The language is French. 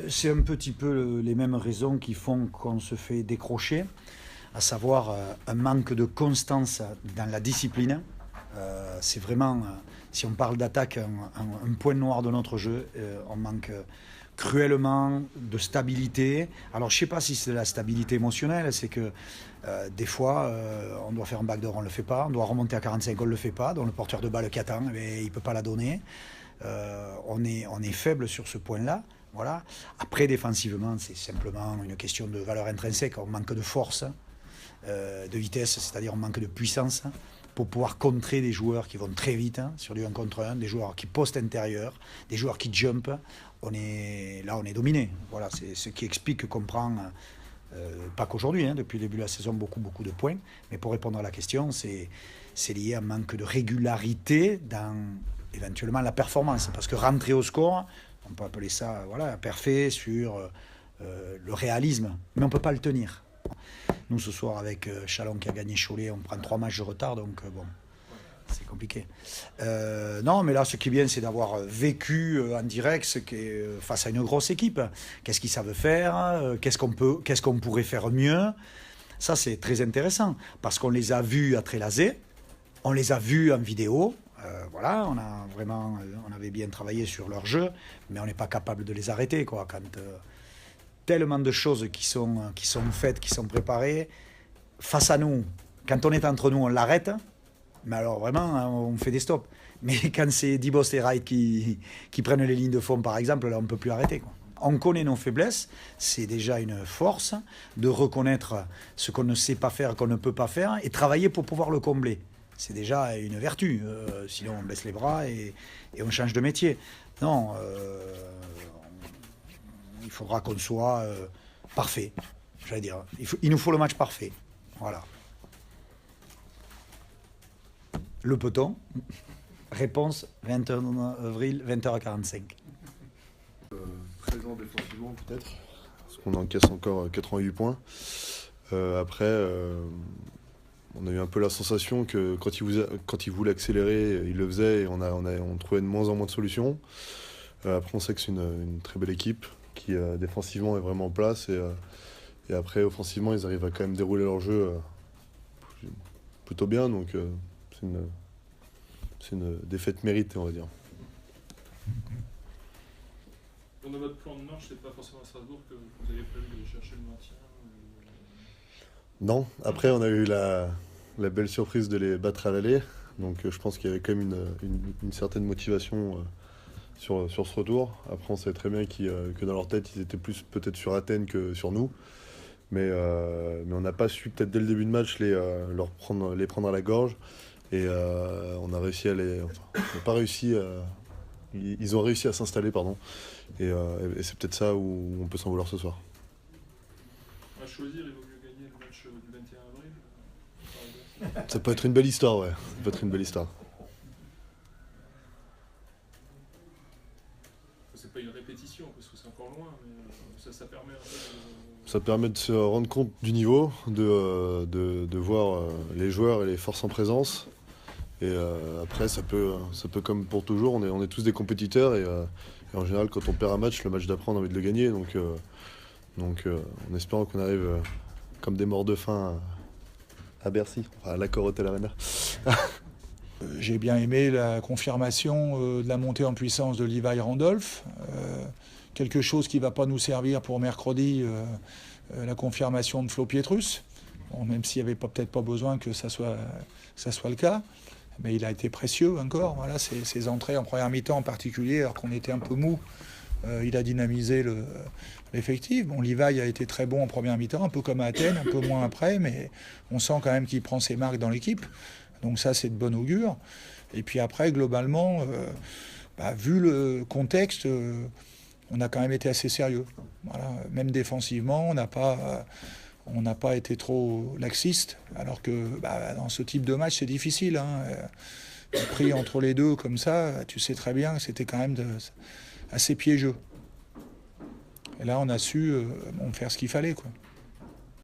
C'est un petit peu les mêmes raisons qui font qu'on se fait décrocher, à savoir un manque de constance dans la discipline. C'est vraiment, si on parle d'attaque, un point noir de notre jeu. On manque cruellement de stabilité. Alors je ne sais pas si c'est de la stabilité émotionnelle, c'est que des fois on doit faire un backdoor, on ne le fait pas, on doit remonter à 45, on ne le fait pas, donc le porteur de balle qui attend, il ne peut pas la donner. On est faible sur ce point-là. Voilà. Après, défensivement, c'est simplement une question de valeur intrinsèque. On manque de force, de vitesse, c'est-à-dire on manque de puissance pour pouvoir contrer des joueurs qui vont très vite sur du 1 contre 1, des joueurs qui postent intérieur, des joueurs qui jump. On est dominé. Voilà, c'est ce qui explique qu'on prend, pas qu'aujourd'hui, depuis le début de la saison, beaucoup de points. Mais pour répondre à la question, c'est lié à un manque de régularité dans éventuellement la performance. Parce que rentrer au score, on peut appeler ça parfait sur le réalisme, mais on ne peut pas le tenir. Nous, ce soir, avec Chalon qui a gagné Cholet, on prend 3 matchs de retard, donc bon, c'est compliqué. Non, mais là, ce qui est bien, c'est d'avoir vécu en direct ce qui est face à une grosse équipe. Qu'est-ce qu'ils savent faire, qu'est-ce qu'on pourrait faire mieux. Ça, c'est très intéressant, parce qu'on les a vus à Trélazé, on les a vus en vidéo. Voilà, on avait bien travaillé sur leur jeu, mais on n'est pas capable de les arrêter, quoi. Quand tellement de choses qui sont faites, qui sont préparées, face à nous, quand on est entre nous, on l'arrête, mais alors vraiment, on fait des stops. Mais quand c'est Dibos et Wright qui prennent les lignes de fond, par exemple, là, on ne peut plus arrêter, quoi. On connaît nos faiblesses, c'est déjà une force de reconnaître ce qu'on ne sait pas faire, qu'on ne peut pas faire, et travailler pour pouvoir le combler. C'est déjà une vertu. Sinon, on baisse les bras et on change de métier. Non, il faudra qu'on soit parfait. J'allais dire, il nous faut le match parfait. Voilà. Le peut-on? Réponse 21 avril, 20h45. Présent défensivement, peut-être. Parce qu'on encaisse encore 88 points. Après. On a eu un peu la sensation que quand il voulait accélérer, il le faisait et on trouvait de moins en moins de solutions. Après, on sait que c'est une très belle équipe qui, défensivement, est vraiment en place. Et après, offensivement, ils arrivent à quand même dérouler leur jeu plutôt bien. Donc, c'est une défaite méritée, on va dire. Dans votre plan de marche, c'est pas forcément à Strasbourg que vous avez prévu de chercher le maintien. Non, après on a eu la belle surprise de les battre à l'aller, donc je pense qu'il y avait quand même une certaine motivation sur ce retour. Après on savait très bien que dans leur tête ils étaient plus peut-être sur Athènes que sur nous, mais on n'a pas su peut-être dès le début de match les prendre à la gorge, et on a réussi à les... Enfin, on n'a pas réussi à... Ils ont réussi à s'installer, pardon, et c'est peut-être ça où on peut s'en vouloir ce soir. À choisir, il vaut mieux gagner le match du 21 avril, par exemple. Ça peut être une belle histoire, ouais. Ça peut être une belle histoire. C'est pas une répétition, parce que c'est encore loin, mais ça permet un peu de... Ça permet de se rendre compte du niveau, de voir les joueurs et les forces en présence. Et après, ça peut, comme pour toujours, on est tous des compétiteurs, et en général, quand on perd un match, le match d'après, on a envie de le gagner. Donc en espérant qu'on arrive comme des morts de faim à Bercy, à l'Accor Hotel Arena. J'ai bien aimé la confirmation de la montée en puissance de Levi Randolph. Quelque chose qui ne va pas nous servir pour mercredi, la confirmation de Flo Pietrus. Bon, même s'il n'y avait peut-être pas besoin que ça soit le cas. Mais il a été précieux encore. Voilà, ses entrées en première mi-temps en particulier, alors qu'on était un peu mou. Il a dynamisé l'effectif. Bon, Levi a été très bon en première mi-temps, un peu comme à Athènes, un peu moins après, mais on sent quand même qu'il prend ses marques dans l'équipe. Donc ça, c'est de bon augure. Et puis après, globalement, vu le contexte, on a quand même été assez sérieux. Voilà. Même défensivement, on n'a pas été trop laxiste, alors que dans ce type de match, c'est difficile. Pris entre les deux comme ça, tu sais très bien que c'était quand même assez piégeux. Et là, on a su faire ce qu'il fallait, quoi.